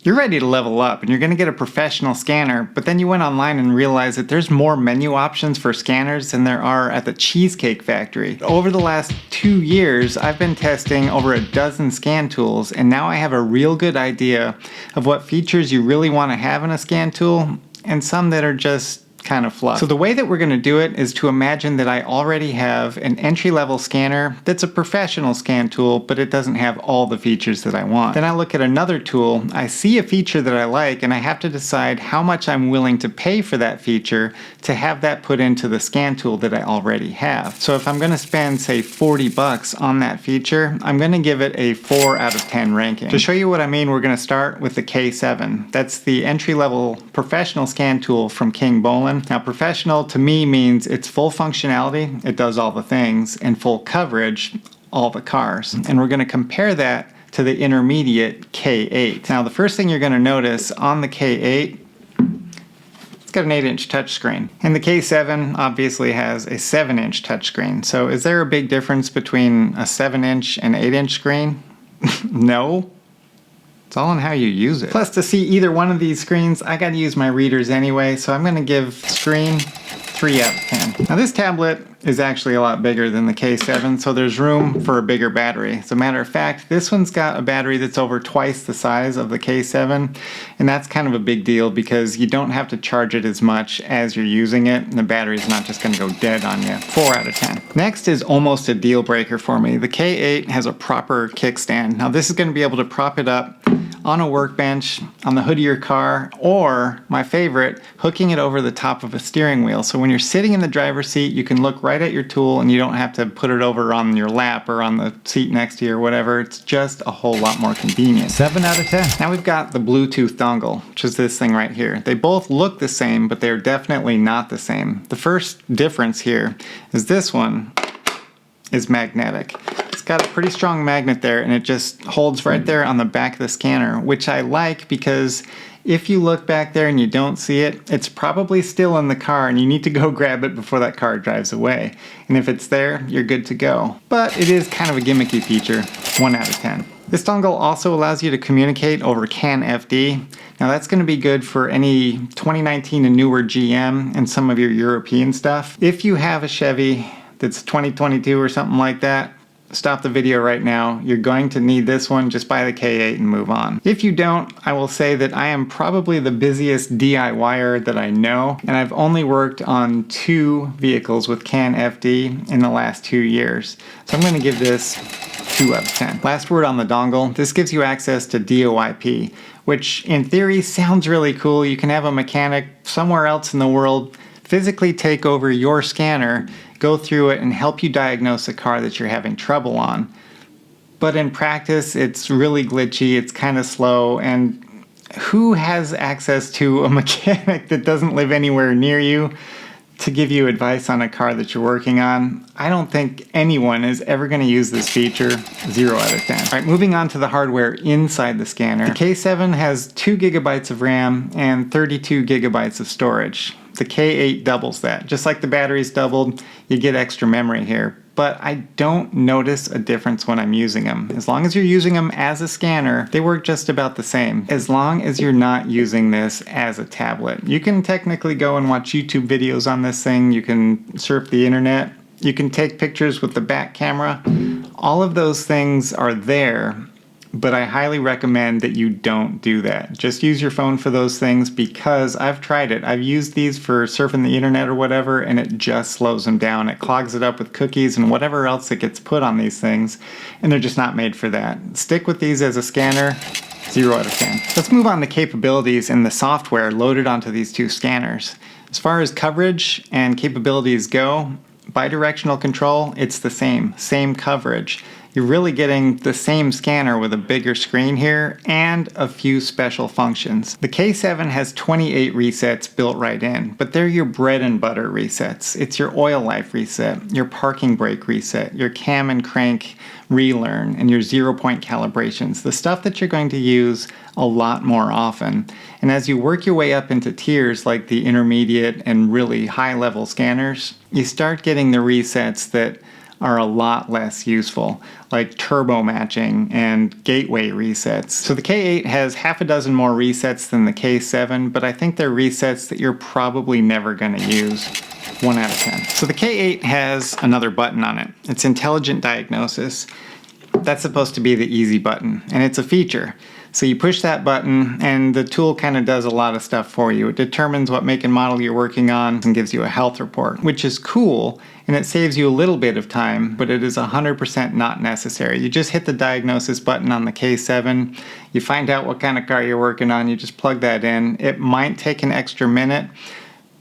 You're ready to level up and you're going to get a professional scanner, but then you went online and realized that there's more menu options for scanners than there are at the Cheesecake Factory. Over the last 2 years, I've been testing over a dozen scan tools, and now I have a real good idea of what features you really want to have in a scan tool and some that are just kind of fluff. So the way that we're going to do it is to imagine that I already have an entry-level scanner that's a professional scan tool, but it doesn't have all the features that I want. Then I look at another tool, I see a feature that I like, and I have to decide how much I'm willing to pay for that feature to have that put into the scan tool that I already have. So if I'm going to spend, say, 40 bucks on that feature, I'm going to give it a 4 out of 10 ranking. To show you what I mean, we're going to start with the K7. That's the entry-level professional scan tool from King Bolin. Now, professional to me means it's full functionality, it does all the things, and full coverage, all the cars. And we're going to compare that to the intermediate K8. Now, the first thing you're going to notice on the K8, it's got an 8-inch touchscreen. And the K7 obviously has a 7-inch touchscreen. So is there a big difference between a 7-inch and 8-inch screen? No. It's all on how you use it. Plus, to see either one of these screens, I gotta use my readers anyway, so I'm gonna give screen 3 out of 10. Now this tablet is actually a lot bigger than the K7, so there's room for a bigger battery. As a matter of fact, this one's got a battery that's over twice the size of the K7, and that's kind of a big deal because you don't have to charge it as much as you're using it, and the battery's not just gonna go dead on you. 4 out of 10. Next is almost a deal breaker for me. The K8 has a proper kickstand. Now this is gonna be able to prop it up on a workbench, on the hood of your car, or, my favorite, hooking it over the top of a steering wheel. So when you're sitting in the driver's seat, you can look right at your tool and you don't have to put it over on your lap or on the seat next to you or whatever. It's just a whole lot more convenient. 7 out of 10. Now we've got the Bluetooth dongle, which is this thing right here. They both look the same, but they're definitely not the same. The first difference here is this one is magnetic. It's got a pretty strong magnet there, and it just holds right there on the back of the scanner, which I like because if you look back there and you don't see it, it's probably still in the car and you need to go grab it before that car drives away. And if it's there, you're good to go. But it is kind of a gimmicky feature. 1 out of 10. This dongle also allows you to communicate over CAN FD. Now that's going to be good for any 2019 and newer GM and some of your European stuff. If you have a Chevy that's 2022 or something like that, stop the video right now. You're going to need this one. Just buy the K8 and move on. If you don't, I will say that I am probably the busiest DIYer that I know, and I've only worked on 2 vehicles with CAN FD in the last 2 years. So I'm going to give this 2 out of 10. Last word on the dongle. This gives you access to DOIP, which in theory sounds really cool. You can have a mechanic somewhere else in the world physically take over your scanner, go through it, and help you diagnose a car that you're having trouble on. But in practice, it's really glitchy, it's kind of slow, and who has access to a mechanic that doesn't live anywhere near you to give you advice on a car that you're working on? I don't think anyone is ever going to use this feature. 0 out of 10. All right, moving on to the hardware inside the scanner. The K7 has 2 gigabytes of RAM and 32 gigabytes of storage. The K8 doubles that. Just like the batteries doubled, you get extra memory here. But I don't notice a difference when I'm using them. As long as you're using them as a scanner, they work just about the same. As long as you're not using this as a tablet. You can technically go and watch YouTube videos on this thing. You can surf the internet. You can take pictures with the back camera. All of those things are there, but I highly recommend that you don't do that. Just use your phone for those things because I've tried it. I've used these for surfing the internet or whatever, and it just slows them down. It clogs it up with cookies and whatever else that gets put on these things, and they're just not made for that. Stick with these as a scanner. 0 out of 10. Let's move on to capabilities and the software loaded onto these 2 scanners. As far as coverage and capabilities go, bidirectional control, it's the same coverage. You're really getting the same scanner with a bigger screen here and a few special functions. The K7 has 28 resets built right in, but they're your bread and butter resets. It's your oil life reset, your parking brake reset, your cam and crank relearn, and your 0-point calibrations, the stuff that you're going to use a lot more often. And as you work your way up into tiers like the intermediate and really high level scanners, you start getting the resets that are a lot less useful, like turbo matching and gateway resets. So the K8 has half a dozen more resets than the K7, but I think they're resets that you're probably never going to use. 1 out of 10. So the K8 has another button on it. It's Intelligent Diagnosis. That's supposed to be the easy button, and it's a feature. So you push that button and the tool kind of does a lot of stuff for you. It determines what make and model you're working on and gives you a health report, which is cool, and it saves you a little bit of time, but it is 100% not necessary. You just hit the diagnosis button on the K7, you find out what kind of car you're working on, you just plug that in. It might take an extra minute,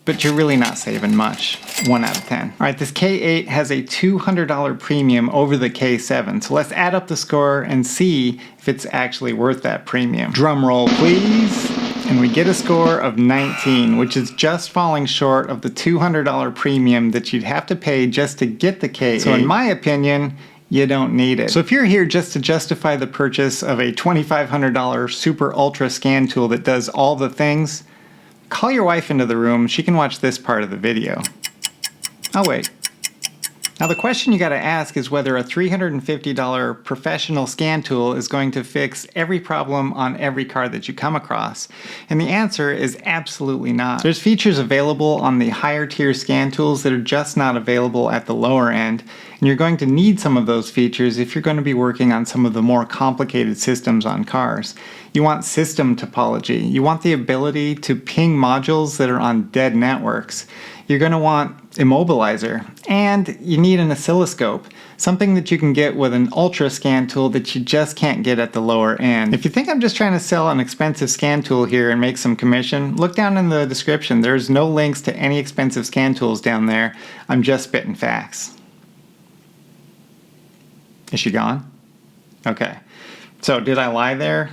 but you're really not saving much. 1 out of 10. All right, this K8 has a $200 premium over the K7, so let's add up the score and see if it's actually worth that premium. Drum roll, please. And we get a score of 19, which is just falling short of the $200 premium that you'd have to pay just to get the K8. So in my opinion, you don't need it. So if you're here just to justify the purchase of a $2,500 super ultra scan tool that does all the things, call your wife into the room. She can watch this part of the video. I'll wait. Now the question you gotta ask is whether a $350 professional scan tool is going to fix every problem on every car that you come across. And the answer is absolutely not. There's features available on the higher tier scan tools that are just not available at the lower end. And you're going to need some of those features if you're going to be working on some of the more complicated systems on cars. You want system topology. You want the ability to ping modules that are on dead networks. You're going to want immobilizer, and you need an oscilloscope, something that you can get with an ultra scan tool that you just can't get at the lower end. If you think I'm just trying to sell an expensive scan tool here and make some commission, look down in the description. There's no links to any expensive scan tools down there. I'm just spitting facts. Is she gone? Okay. So did I lie there?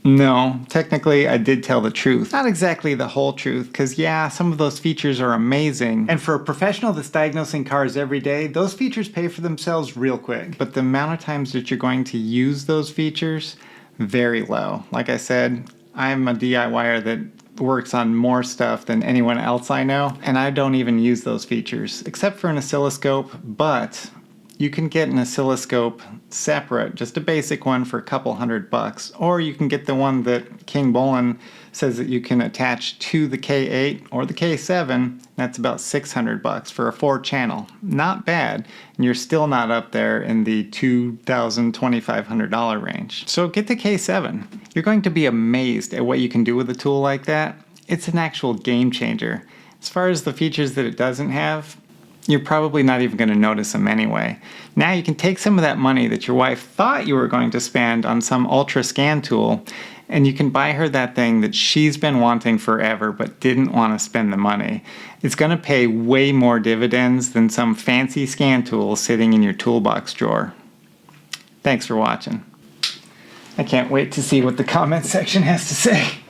No, technically I did tell the truth. Not exactly the whole truth, because yeah, some of those features are amazing. And for a professional that's diagnosing cars every day, those features pay for themselves real quick. But the amount of times that you're going to use those features, very low. Like I said, I'm a DIYer that works on more stuff than anyone else I know, and I don't even use those features, except for an oscilloscope, but you can get an oscilloscope separate, just a basic one for a couple $100, or you can get the one that King Bolin says that you can attach to the K8 or the K7. That's about $600 for a 4-channel. Not bad, and you're still not up there in the $2,000, $2,500 range. So get the K7. You're going to be amazed at what you can do with a tool like that. It's an actual game changer. As far as the features that it doesn't have, you're probably not even going to notice them anyway. Now you can take some of that money that your wife thought you were going to spend on some ultra scan tool, and you can buy her that thing that she's been wanting forever but didn't want to spend the money. It's going to pay way more dividends than some fancy scan tool sitting in your toolbox drawer. Thanks for watching. I can't wait to see what the comment section has to say.